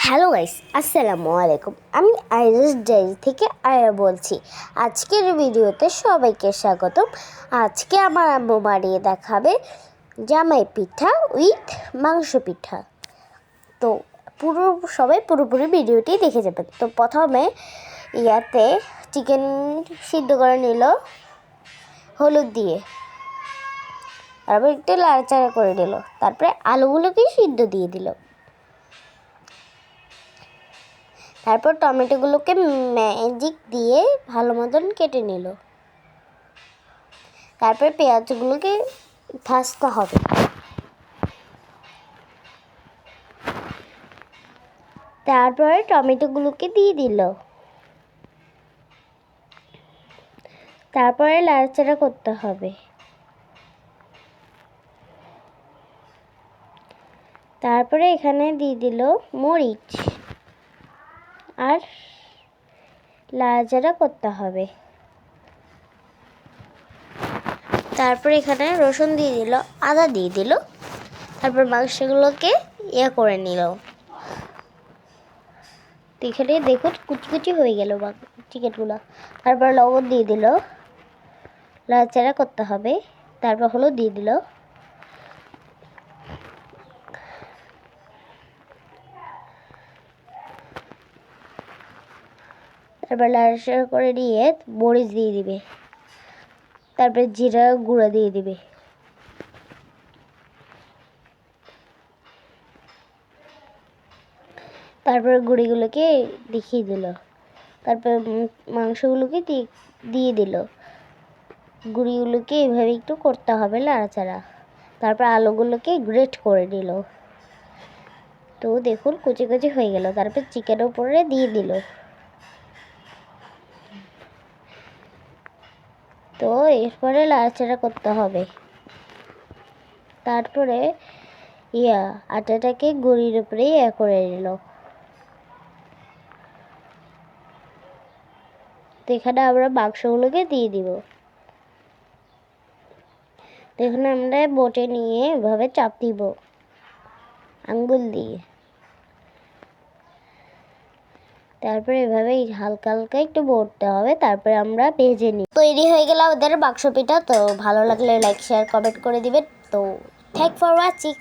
Hello guys, আসসালামু আলাইকুম। আমি আইরিস ডায়েরি থেকে আয়া বলছি। আজকের ভিডিওতে সবাইকে স্বাগতম। আজকে আমার আম্মু বানিয়ে দেখাবে জামাই পিঠা উইথ মাংস পিঠা। তো সবাই পুরোপুরি ভিডিওটি দেখে যাবেন। তো প্রথমে চিকেন সিদ্ধ করে নিল হলুদ দিয়ে, তারপর একটু লাড়াচাড়া করে নিল, তারপরে আলুগুলোকে সিদ্ধ দিয়ে দিল, তারপর টমেটোগুলোকে ম্যাজিক দিয়ে ভালো মতন কেটে নিল, তারপর পেঁয়াজগুলোকে ভাজতে হবে, তারপরে টমেটোগুলোকে দিয়ে দিল, তারপরে নাড়াচাড়া করতে হবে, তারপরে এখানে দিয়ে দিল মরিচ আর নাড়াচাড়া করতে হবে, তারপর এখানে রসুন দিয়ে দিল, আদা দিয়ে দিল, তারপর মাংসগুলোকে করে নিল। এখানে দেখুন কুচকুচি হয়ে গেল চিকেনগুলো। তারপর লবণ দিয়ে দিল, নাড়াচাড়া করতে হবে, তারপর হলুদ দিয়ে দিল, তারপর নাড়াচাড়া করে নিয়ে মরিচ দিয়ে দিবে, তারপরে জিরা গুঁড়া দিয়ে দিবে, তারপর গুঁড়িগুলোকে দেখিয়ে দিল, তারপর মাংসগুলোকে দিয়ে দিল, গুঁড়িগুলোকে এভাবে একটু করতে হবে নাড়াচাড়া, তারপর আলুগুলোকে গ্রেট করে দিল। তো দেখুন কুচি কুচি হয়ে গেল। তারপর চিকেনের উপরে দিয়ে দিল। তো এরপরে নাড়াচাড়া করতে হবে, তারপরে আটাটাকে গুঁড়ির উপরে করে নিল। তো এখানে আমরা মাংসগুলোকে দিয়ে দিব। তো এখানে আমরা বটে নিয়ে এভাবে চাপ দিব আঙ্গুল দিয়ে, তারপরে এভাবে হালকা হালকা একটু বটতে হবে, তারপরে আমরা ভেজে নিই। তৈরি হয়ে গেল আমাদের মাংস পিঠা। তো ভালো লাগলে লাইক শেয়ার কমেন্ট করে দিবেন। তো থ্যাংক ফর ওয়াচিং।